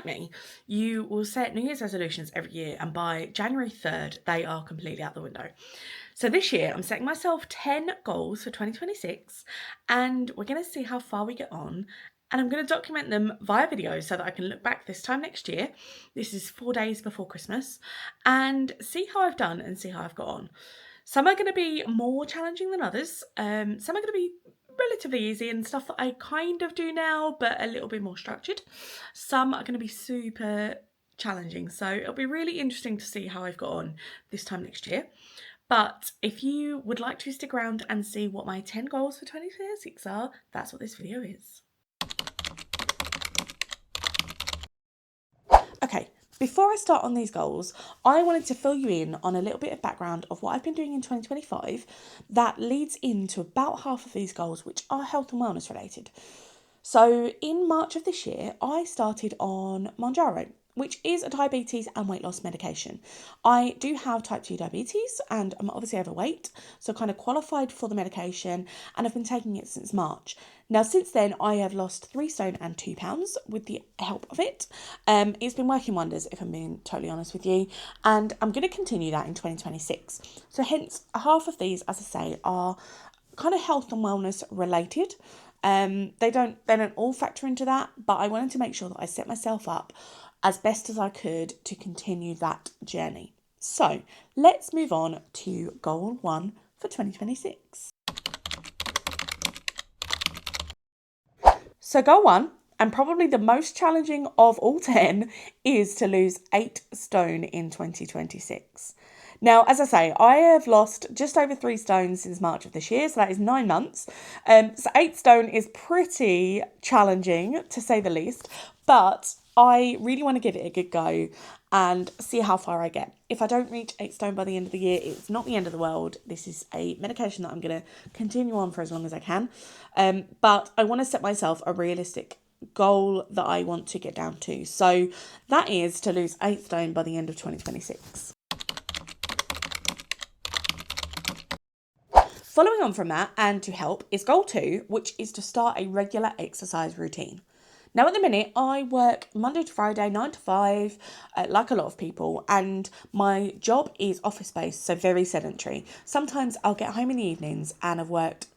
like me, you will set New Year's resolutions every year, and by January 3rd, they are completely out the window. So this year, I'm setting myself 10 goals for 2026, and we're going to see how far we get on. And I'm going to document them via video so that I can look back this time next year. This is 4 days before Christmas, and see how I've done and see how I've got on. Some are going to be more challenging than others. Some are going to be relatively easy and stuff that I kind of do now, but a little bit more structured. Some are going to be super challenging. So it'll be really interesting to see how I've got on this time next year. But if you would like to stick around and see what my 10 goals for 2026 are, that's what this video is. Okay, before I start on these goals, I wanted to fill you in on a little bit of background of what I've been doing in 2025 that leads into about half of these goals, which are health and wellness related. So in March of this year, I started on Mounjaro, which is a diabetes and weight loss medication. I do have type 2 diabetes and I'm obviously overweight, so kind of qualified for the medication, and I've been taking it since March. Now, since then, I have lost 3 stone and 2 pounds with the help of it. It's been working wonders, if I'm being totally honest with you, and I'm going to continue that in 2026. So hence, half of these, as I say, are kind of health and wellness related. They don't all factor into that, but I wanted to make sure that I set myself up as best as I could to continue that journey. So let's move on to goal 1 for 2026. So goal 1, and probably the most challenging of all 10, is to lose 8 stone in 2026. Now, as I say, I have lost just over 3 stone since March of this year, so that is 9 months. So 8 stone is pretty challenging, to say the least, but I really want to give it a good go and see how far I get. If I don't reach 8 stone by the end of the year, it's not the end of the world. This is a medication that I'm going to continue on for as long as I can. But I want to set myself a realistic goal that I want to get down to. So that is to lose 8 stone by the end of 2026. Following on from that, and to help, is goal 2, which is to start a regular exercise routine. Now, at the minute, I work Monday to Friday, 9 to 5, like a lot of people, and my job is office-based, so very sedentary. Sometimes I'll get home in the evenings and I've worked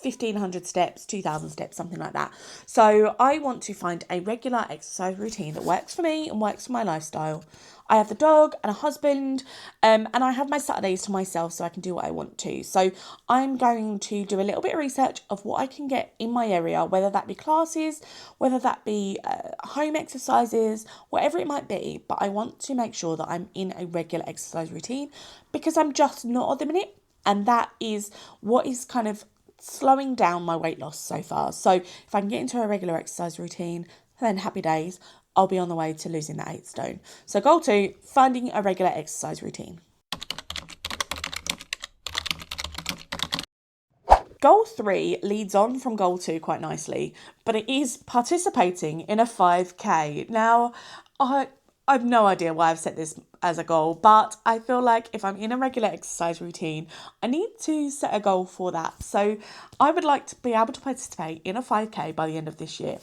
1,500 steps, 2,000 steps, something like that. So I want to find a regular exercise routine that works for me and works for my lifestyle. I have the dog and a husband, and I have my Saturdays to myself so I can do what I want to. So I'm going to do a little bit of research of what I can get in my area, whether that be classes, whether that be home exercises, whatever it might be. But I want to make sure that I'm in a regular exercise routine because I'm just not at the minute. And that is what is kind of slowing down my weight loss so far. So if I can get into a regular exercise routine, then happy days. I'll be on the way to losing that 8 stone. So goal 2, finding a regular exercise routine. Goal 3 leads on from goal 2 quite nicely, but it is participating in a 5K. Now, I've no idea why I've set this as a goal, but I feel like if I'm in a regular exercise routine, I need to set a goal for that. So I would like to be able to participate in a 5K by the end of this year.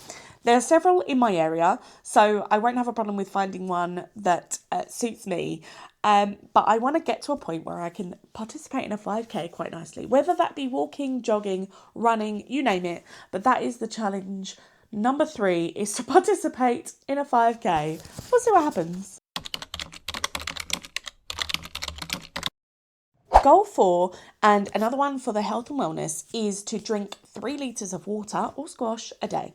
There are several in my area, so I won't have a problem with finding one that suits me. But I want to get to a point where I can participate in a 5K quite nicely, whether that be walking, jogging, running, you name it. But that is the challenge. Number 3 is to participate in a 5K. We'll see what happens. Goal 4, and another one for the health and wellness, is to drink 3 litres of water or squash a day.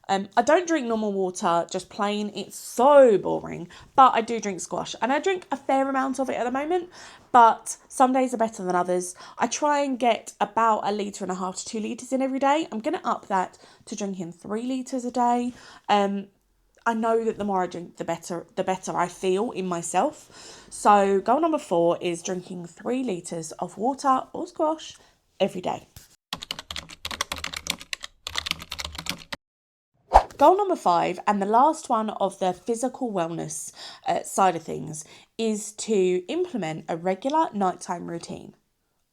I don't drink normal water, just plain. It's so boring, but I do drink squash and I drink a fair amount of it at the moment, but some days are better than others. I try and get about 1.5 litres to 2 litres in every day. I'm going to up that to drinking 3 litres a day. I know that the more I drink, the better I feel in myself. So goal number 4 is drinking 3 litres of water or squash every day. Goal number 5, and the last one of the physical wellness side of things, is to implement a regular nighttime routine.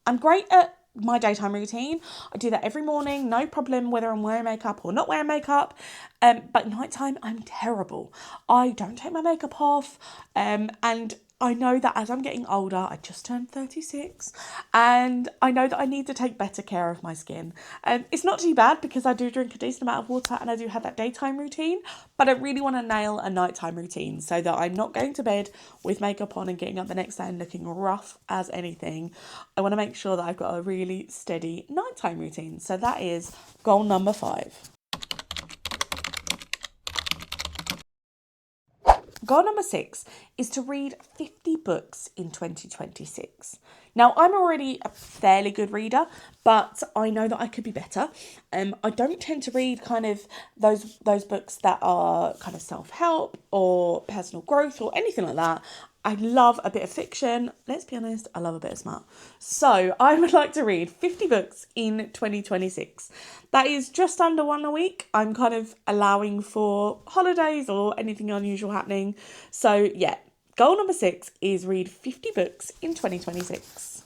I'm great at my daytime routine. I do that every morning, no problem whether I'm wearing makeup or not wearing makeup. But nighttime, I'm terrible. I don't take my makeup off. And I know that as I'm getting older, I just turned 36, and I know that I need to take better care of my skin. It's not too bad because I do drink a decent amount of water and I do have that daytime routine, but I really want to nail a nighttime routine so that I'm not going to bed with makeup on and getting up the next day and looking rough as anything. I want to make sure that I've got a really steady nighttime routine. So that is goal number 5. Goal number 6 is to read 50 books in 2026. Now, I'm already a fairly good reader, but I know that I could be better. I don't tend to read kind of those books that are kind of self-help or personal growth or anything like that. I love a bit of fiction. Let's be honest, I love a bit of smart. So I would like to read 50 books in 2026. That is just under one a week. I'm kind of allowing for holidays or anything unusual happening. So yeah, goal number 6 is read 50 books in 2026.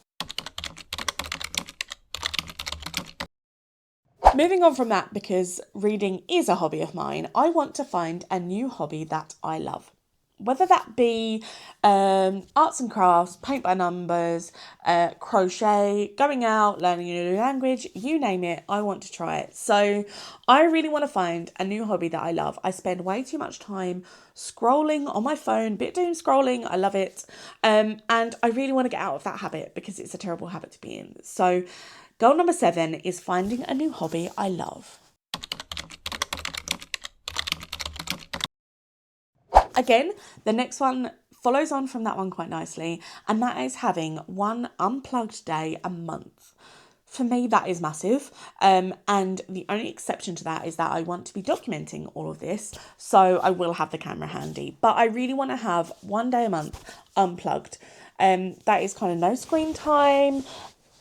Moving on from that, because reading is a hobby of mine, I want to find a new hobby that I love. Whether that be arts and crafts, paint by numbers, crochet, going out, learning a new language, you name it, I want to try it. So I really want to find a new hobby that I love. I spend way too much time scrolling on my phone, bit doom scrolling, I love it. And I really want to get out of that habit because it's a terrible habit to be in. So goal number 7 is finding a new hobby I love. Again, the next one follows on from that one quite nicely, and that is having one unplugged day a month. For me, that is massive. And the only exception to that is that I want to be documenting all of this, so I will have the camera handy. But I really want to have one day a month unplugged. That is kind of no screen time,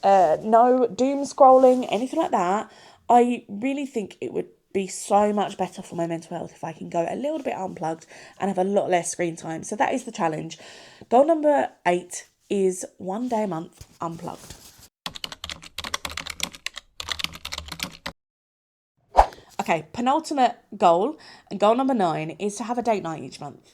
no doom scrolling, anything like that. I really think it would be so much better for my mental health if I can go a little bit unplugged and have a lot less screen time. So that is the challenge. Goal number 8 is one day a month unplugged. Okay, penultimate goal, and goal number 9 is to have a date night each month.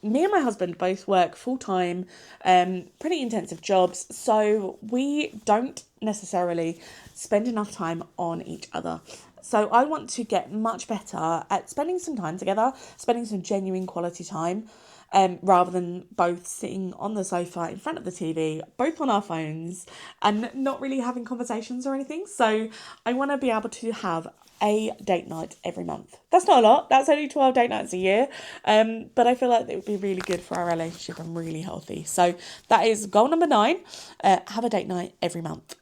Me and my husband both work full-time, pretty intensive jobs, so we don't necessarily spend enough time on each other. So I want to get much better at spending some time together, spending some genuine quality time, rather than both sitting on the sofa in front of the TV, both on our phones, and not really having conversations or anything. So I want to be able to have a date night every month. That's not a lot. That's only 12 date nights a year. But I feel like it would be really good for our relationship and really healthy. So that is goal number 9. Have a date night every month.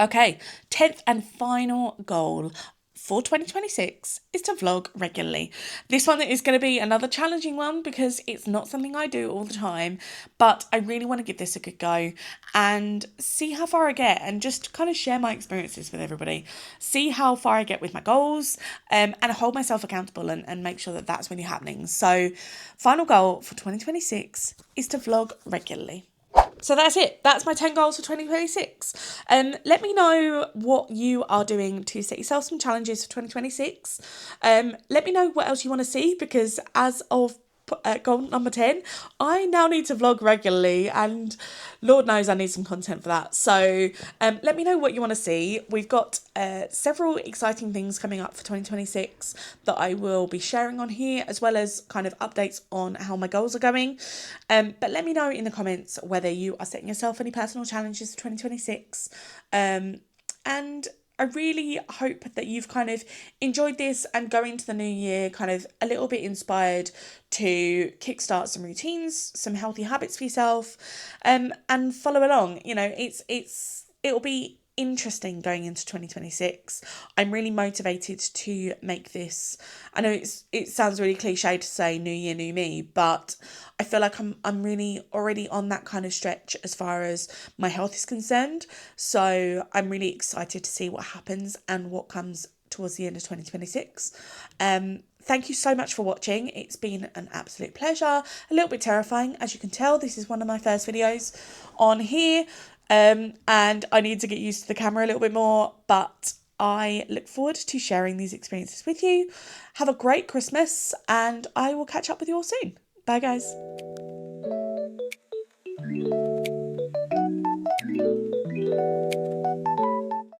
Okay, 10th and final goal for 2026 is to vlog regularly. This one is going to be another challenging one because it's not something I do all the time, but I really want to give this a good go and see how far I get and just kind of share my experiences with everybody. See how far I get with my goals, and hold myself accountable and make sure that that's really happening. So final goal for 2026 is to vlog regularly. So that's it. That's my 10 goals for 2026. Let me know what you are doing to set yourself some challenges for 2026. Let me know what else you want to see, because as of goal number 10, I now need to vlog regularly, and Lord knows I need some content for that. So let me know what you want to see. We've got several exciting things coming up for 2026 that I will be sharing on here, as well as kind of updates on how my goals are going. But let me know in the comments whether you are setting yourself any personal challenges for 2026. And I really hope that you've kind of enjoyed this and go into the new year kind of a little bit inspired to kickstart some routines, some healthy habits for yourself, and follow along. You know, it'll be interesting going into 2026. I'm really motivated to make this. I know it sounds really cliche to say new year, new me, but I feel like I'm really already on that kind of stretch as far as my health is concerned. So I'm really excited to see what happens and what comes towards the end of 2026. thank you so much for watching. It's been an absolute pleasure. A little bit terrifying, as you can tell. This is one of my first videos on here, and I need to get used to the camera a little bit more, but I look forward to sharing these experiences with you. Have a great Christmas, and I will catch up with you all soon. Bye, guys.